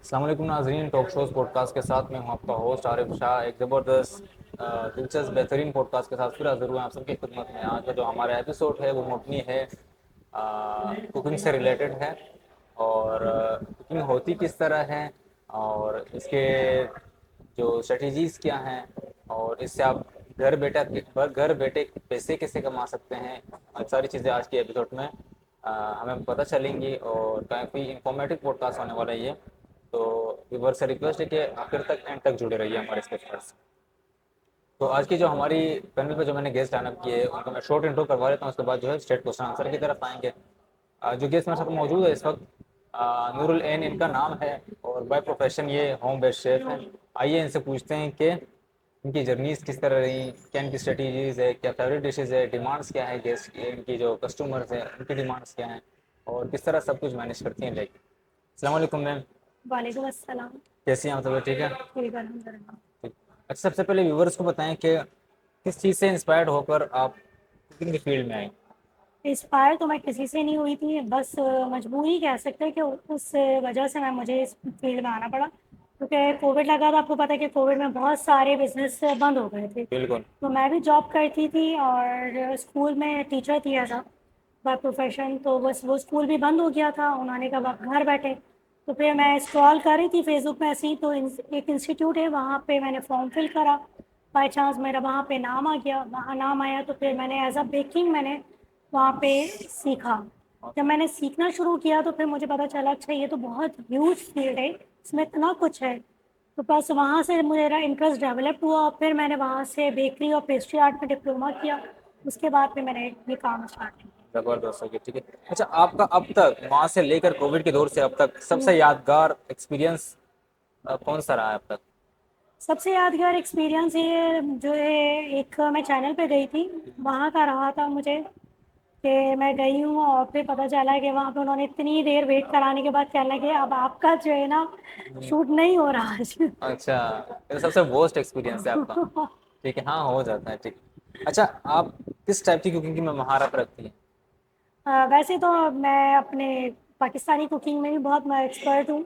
अस्सलाम वालेकुम नाज़रीन, टॉक शोज़ पॉडकास्ट के साथ मैं हूं आपका होस्ट आरिफ शाह। एक ज़बरदस्त दिलचस्प बेहतरीन पॉडकास्ट के साथ फिर हाज़िर हुए हैं आप सबकी खिदमत में। आज का जो हमारा एपिसोड है वो मोटनी है, कुकिंग से रिलेटेड है। और कुकिंग होती किस तरह है और इसके जो स्ट्रेटजीज़ क्या हैं और इससे आप घर बैठे पैसे कैसे कमा सकते हैं, सारी चीज़ें आज के एपिसोड में हमें पता चलेंगी। और काफ़ी इंफॉर्मेटिव पॉडकास्ट होने वाला है ये। तो व्यूअर से रिक्वेस्ट है कि आखिर तक एंड तक जुड़े रहिए हमारे इस पॉडकास्ट से। तो आज की जो हमारी पैनल पे जो मैंने गेस्ट लाइनअप किए हैं उनको मैं शॉर्ट इंट्रो करवा लेता हूँ, उसके बाद जो है स्ट्रेट क्वेश्चन आंसर की तरफ आएंगे। जो गेस्ट मेरे साथ मौजूद है इस वक्त, नूरुल एन इनका नाम है और बाय प्रोफेशन ये होम बेस्ड शेफ हैं। आइए इनसे पूछते हैं कि इनकी जर्नीज किस तरह रही, क्या इनकी स्ट्रेटजीज है, क्या फेवरेट डिशेज है, डिमांड्स क्या है गेस्ट इनकी, जो कस्टमर्स हैं उनकी डिमांड्स क्या हैं, और किस तरह सब कुछ मैनेज करती हैं। लाइक अस्सलाम वालेकुम मैम, वालेकुम अस्सलाम। कैसी हैं आप? सब ठीक है? ठीक है, अल्हम्दुलिल्लाह। ठीक। अच्छा, सबसे पहले व्यूवर्स को बताएं कि किस चीज़ से इंस्पायर्ड होकर आप कुकिंग की फील्ड में आए। इंस्पायर तो मैं किसी से नहीं हुई थी, बस मजबूरी कह सकते हैं कि उस वजह से मुझे इस फील्ड में आना पड़ा, क्योंकि कोविड लगा था। आपको पता है कि कोविड में बहुत सारे बिजनेस बंद हो गए थे। बिल्कुल। तो मैं भी जॉब करती थी और स्कूल में टीचर थी ऐसा बाय प्रोफेशन। तो बस वो स्कूल भी बंद हो गया था, उन्होंने कहा आप घर बैठे। तो फिर मैं स्क्रॉल कर रही थी फेसबुक में ऐसे ही, तो एक इंस्टीट्यूट है वहाँ पे मैंने फॉर्म फिल करा। बाय चांस मेरा वहाँ पे नाम आ गया, वहाँ नाम आया तो फिर मैंने एज अ बेकिंग मैंने वहाँ पे सीखा। जब मैंने सीखना शुरू किया तो फिर मुझे पता चला अच्छा ये तो बहुत ह्यूज फील्ड है, इसमें इतना कुछ है। तो बस वहाँ से मेरा इंटरेस्ट डेवलप हुआ और फिर मैंने वहाँ से बेकरी और पेस्ट्री आर्ट में डिप्लोमा किया। उसके बाद फिर मैंने ये काम स्टार्ट ज़बरदस्त हो गया, ठीक है। अच्छा, आपका अब तक वहाँ से लेकर कोविड के दौर से अब तक किया। सबसे यादगार एक्सपीरियंस कौन सा रहा है अब तक? सबसे यादगार एक्सपीरियंस ये जो है, एक मैं चैनल पे गई थी, वहाँ का रहा था मुझे कि मैं गई हूँ और फिर पता चला कि वहाँ पे उन्होंने इतनी देर वेट कराने के बाद कहना कि अब आपका जो है ना शूट नहीं हो रहा आज। अच्छा, ये तो सबसे वर्स्ट एक्सपीरियंस है आपका। ठीक है, हाँ हो जाता है, ठीक। अच्छा, आप किस टाइप की कुकिंग की में महारत रखती हैं? वैसे तो मैं अपने पाकिस्तानी कुकिंग में भी बहुत मैं एक्सपर्ट हूँ।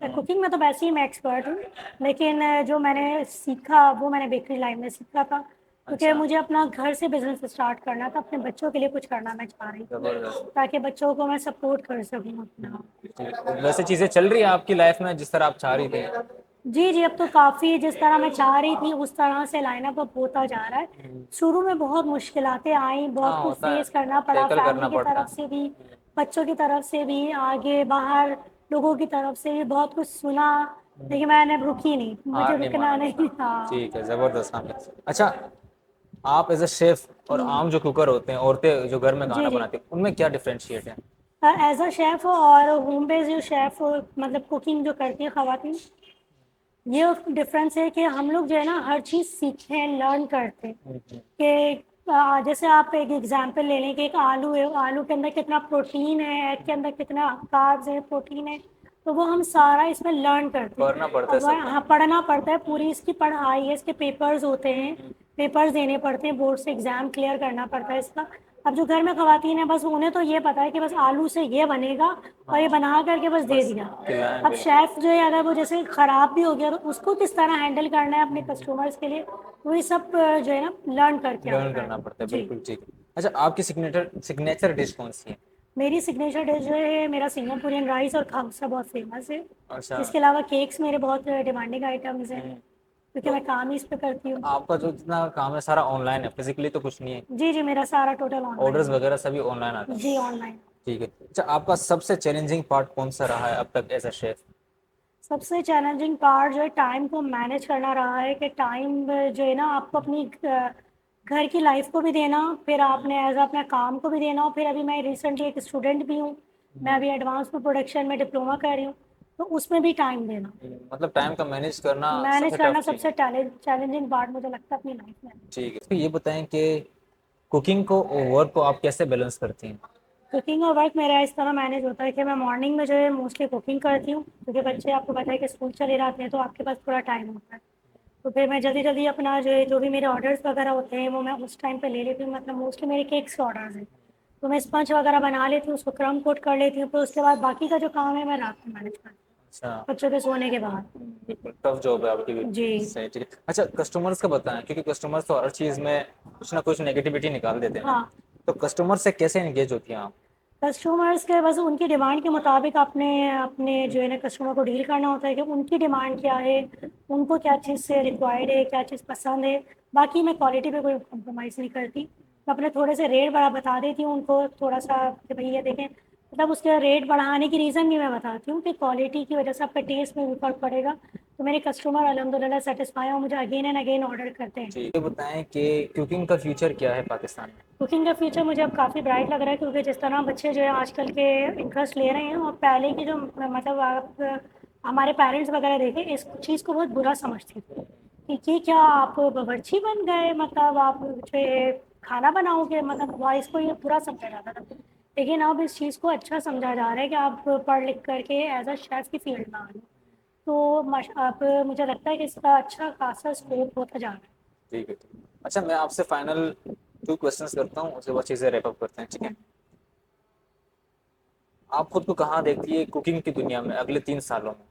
कुकिंग में तो वैसे ही मैं एक्सपर्ट हूँ, लेकिन जो मैंने सीखा वो मैंने बेकरी लाइन में सीखा था, क्योंकि अच्छा, मुझे अपना घर से बिजनेस स्टार्ट करना था। अपने बच्चों के लिए कुछ करना मैं चाह रही थी, ज़बरदस्त। ताकि बच्चों को मैं सपोर्ट कर सकूँ अपना। ठीक। वैसे चीज़ें चल रही है आपकी लाइफ में जिस तरह आप चाह रही थी? जी, जी, अब तो काफ़ी जिस तरह मैं चाह रही थी उस तरह से लाइनअप अब होता जा रहा है। शुरू में बहुत मुश्किलातें आईं, बहुत हाँ कुछ होता है, फेस करना पड़ा, टैकल फैमिली करना की पड़ता तरफ है। से भी, बच्चों की तरफ से भी, आगे बाहर लोगों की तरफ से भी बहुत कुछ सुना, लेकिन मैंने रुकी नहीं, मुझे हार नहीं रुकना माना नहीं आपने। था। ठीक है, ज़बरदस्त काम है। अच्छा, आप एज अ शेफ और हुँ, आम जो कुकर होते हैं, औरतें जो घर में जी, खाना जी। बनाती हैं, उनमें क्या डिफरेंशिएट है? एज़ अ शेफ़ और होम बेस्ड जो शेफ़ मतलब कुकिंग जो करती हैं ख़वातीन, ये डिफरेंस है कि हम लोग जो है ना हर चीज़ सीखते हैं, लर्न करते हैं। कि जैसे आप एक एग्जांपल ले लें कि एक आलू है, आलू के अंदर कितना प्रोटीन है, एग के अंदर कितना कार्ब्स है, प्रोटीन है, तो वो हम सारा इसमें लर्न करते हैं। करना पड़ता है अब सब। हाँ, पढ़ना पड़ता है, पूरी इसकी पढ़ाई है, इसके पेपर्स होते हैं, पेपर्स देने पड़ते हैं, बोर्ड से एग्ज़ाम क्लियर करना पड़ता है इसका। अब जो घर में खवातीन है बस उन्हें तो ये पता है कि बस आलू से ये बनेगा और ये हाँ, बना करके बस दे बस दिया। खिलाएं, अब बिल्कुल। शेफ़ जो है अगर वो जैसे ख़राब भी हो गया तो उसको किस तरह हैंडल करना है अपने कस्टमर्स के लिए, वो ये सब जो है ना लर्न करके लर्न आता है। करना पड़ता है, जी। बिल्कुल ठीक है। अच्छा, आपकी सिग्नेचर सिग्नेचर डिश कौन सी है? मेरी सिग्नेचर डिश जो है, मेरा सिंगापुरियन राइस और खाउसा बहुत फेमस है। अच्छा। इसके अलावा केक्स मेरे बहुत डिमांडिंग आइटम्स हैं, हम्म, क्योंकि तो मैं काम ही इस पे करती हूँ। आपका जो जितना काम है सारा ऑनलाइन है, फिजिकली तो कुछ नहीं है? जी, जी, मेरा सारा टोटल ऑर्डर्स ऑनलाइन वगैरह सभी ऑनलाइन आते है। हैं? जी, ऑनलाइन। ठीक है। अच्छा, आपका सबसे चैलेंजिंग पार्ट कौन सा रहा है अब तक एज अ शेफ? सबसे चैलेंजिंग पार्ट जो है टाइम को मैनेज करना रहा है, कि टाइम जो है ना आपको अपनी घर की लाइफ को भी देना, फिर आपने एज अपना काम को भी देना, और फिर अभी मैं रिसेंटली एक स्टूडेंट भी हूँ। मैं अभी एडवांस फूड प्रोडक्शन में डिप्लोमा कर रही हूँ, तो उसमें भी टाइम देना, मतलब टाइम का मैनेज करना मैनेज सबसे करना टफ चीज़ सबसे है। चैलेंजिंग पार्ट मुझे लगता है अपनी लाइफ में। ठीक है, तो ये बताएं कि कुकिंग को और वर्क को आप कैसे बैलेंस करती हैं? कुकिंग और वर्क मेरा इस तरह मैनेज होता है कि मैं मॉर्निंग में जो है मोस्टली कुकिंग करती हूँ, क्योंकि बच्चे आपको पता है कि स्कूल चले जाते हैं तो आपके पास थोड़ा टाइम होता है। तो फिर मैं जल्दी जल्दी अपना जो है जो भी मेरे ऑर्डर्स वगैरह होते हैं वो मैं उस टाइम पे ले लेती हूँ। मतलब मोस्टली मेरे केक्स के ऑर्डर्स हैं, तो मैं स्पंज वगैरह बना लेती हूँ, उसको क्रम कोट कर लेती हूँ, फिर उसके बाद बाकी का जो काम है मैं रात में मैनेज करती हूँ। अच्छा। बच्चों के सोने के बाद। बिल्कुल टफ जॉब है आपकी भी। जी। सही, ठीक है। अच्छा, कस्टमर्स का बताएं, क्योंकि कस्टमर्स तो हर चीज़ में कुछ ना कुछ नेगेटिविटी निकाल देते हैं ना, हाँ, तो कस्टमर से कैसे एंगेज होती हैं आप? कस्टमर्स के बस उनकी डिमांड के मुताबिक अपने अपने जो है ना कस्टमर को डील करना होता है कि उनकी डिमांड क्या है, उनको क्या चीज़ से रिक्वायर्ड है, क्या चीज़ पसंद है। बाकी मैं क्वालिटी पे कोई कॉम्प्रोमाइज़ नहीं करती। मैं अपने थोड़े से रेट बता देती हूँ उनको थोड़ा सा कि भाई ये देखें, मतलब उसके रेट बढ़ाने की रीज़न भी मैं बताती हूँ कि क्वालिटी की वजह से आपका टेस्ट में भी फ़र्क पड़ेगा। तो मेरे कस्टमर अल्हम्दुलिल्लाह सेटिस्फाई हैं और मुझे अगेन एंड अगेन ऑर्डर करते हैं। जी, ये बताएं कि कुकिंग का फ्यूचर क्या है पाकिस्तान में? कुकिंग का फ्यूचर मुझे अब काफ़ी ब्राइट लग रहा है क्योंकि जिस तरह बच्चे जो है आजकल के इंटरेस्ट ले रहे हैं और पहले की जो मतलब आप हमारे पेरेंट्स वगैरह देखें इस चीज़ को बहुत बुरा समझते थे कि ये क्या आप बावर्ची बन गए, मतलब आप जो है खाना बनाओगे, मतलब वॉइस को ये बुरा समझा जाता था। लेकिन अब इस चीज़ को अच्छा समझा जा रहा है कि आप पढ़ लिख करके एज अ शेफ़ की फील्ड में आ गए। तो अब मुझे लगता है कि इसका अच्छा खासा स्कोप होता जा रहा है। ठीक है, ठीक है। अच्छा, मैं आपसे फाइनल 2 क्वेश्चंस करता हूँ, उसके बाद चीज़ें रैप अप करते हैं, ठीक है? आप खुद को कहाँ देखती है कुकिंग की दुनिया में अगले 3 सालों में?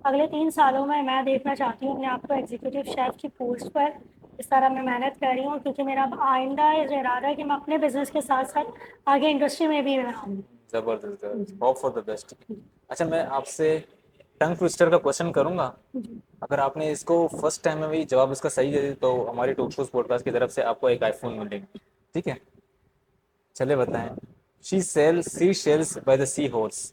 अगले 3 सालों में मैं देखना चाहती हूँ अपने आप को एग्जीक्यूटिव शेफ़ की पोस्ट पर। इस तरह मैं मेहनत कर रही हूँ क्योंकि मेरा अब आइंदा इरादा है कि मैं अपने बिजनेस के साथ साथ आगे इंडस्ट्री में भी रहूँ। ज़बरदस्त, ज़बरदस्त। होप फॉर द बेस्ट, ठीक है। अच्छा, मैं आपसे टंग ट्विस्टर का क्वेश्चन करूँगा। जी। अगर आपने इसको फर्स्ट टाइम में भी जवाब इसका सही दे दिया तो हमारी टॉक शोज़ पॉडकास्ट की तरफ से आपको एक आईफ़ोन मिलेगा, ठीक है? चलिए बताएँ। She sells by the sea हॉर्स।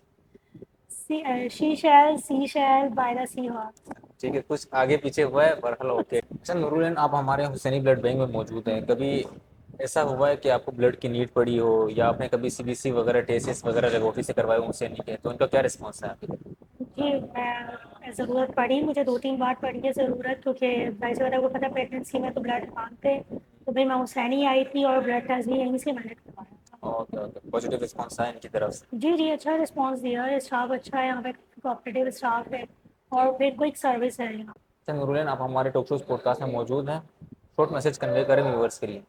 Sea shell by the sea हॉर्स। ठीक है, कुछ आगे पीछे हुआ है पर हेलो, ओके। अच्छा नूरुल, आप हमारे हुसैनी ब्लड बैंक में मौजूद हैं, कभी ऐसा हुआ है कि आपको ब्लड की नीड पड़ी हो या आपने कभी सीबीसी वगैरह टेस्ट वगैरह लेबोरेटरी से करवाए हुसैनी के, तो उनका क्या रिस्पॉन्स है आपके? जी, मैं ज़रूरत पड़ी, मुझे 2-3 बार पड़ी है ज़रूरत क्योंकि वैसे वाला को पता है प्रेगनेंसी में तो ब्लड मांगते हैं। तो फिर मैं हुसैन ही आई थी और ब्लड टेस्ट भी यहीं से मैंने करवाया था। ओके, ओके, पॉजिटिव रिस्पॉन्स आया इनकी तरफ से? जी, जी, अच्छा रिस्पॉन्स दिया है, स्टाफ अच्छा है यहाँ पे, कोऑपरेटिव स्टाफ है और फिर क्विक सर्विस है यहाँ। अच्छा नूरुल, आप हमारे टॉक शोज़ पॉडकास्ट में मौजूद हैं, शॉर्ट मैसेज कन्वे करें व्यूअर्स के लिए।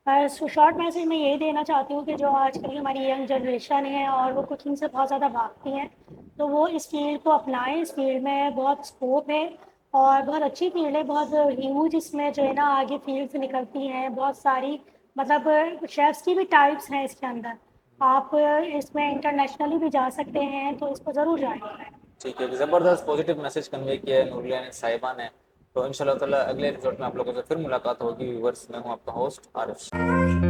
शॉर्ट मैसेज मैं यही देना चाहती हूँ कि जो आजकल की हमारी यंग जनरेशन है और वो कुकिंग से बहुत ज़्यादा भागती हैं, तो वो इस फील्ड को अपनाएं। इस फील्ड में बहुत स्कोप है और बहुत अच्छी फील्ड है, बहुत ह्यूज इसमें जो है ना आगे फील्ड से निकलती हैं बहुत सारी, मतलब शेफ्स की भी टाइप्स हैं इसके अंदर। आप इसमें इंटरनेशनली भी जा सकते हैं तो इसको ज़रूर ज्वाइन करें। ठीक है, ज़बरदस्त पॉजिटिव मैसेज कन्वे किया है नूरुल साहिबा ने। तो इंशाल्लाह ताला अगले एपिसोड में आप लोगों से फिर मुलाकात होगी व्यूअर्स। मैं हूँ आपका होस्ट आरिफ।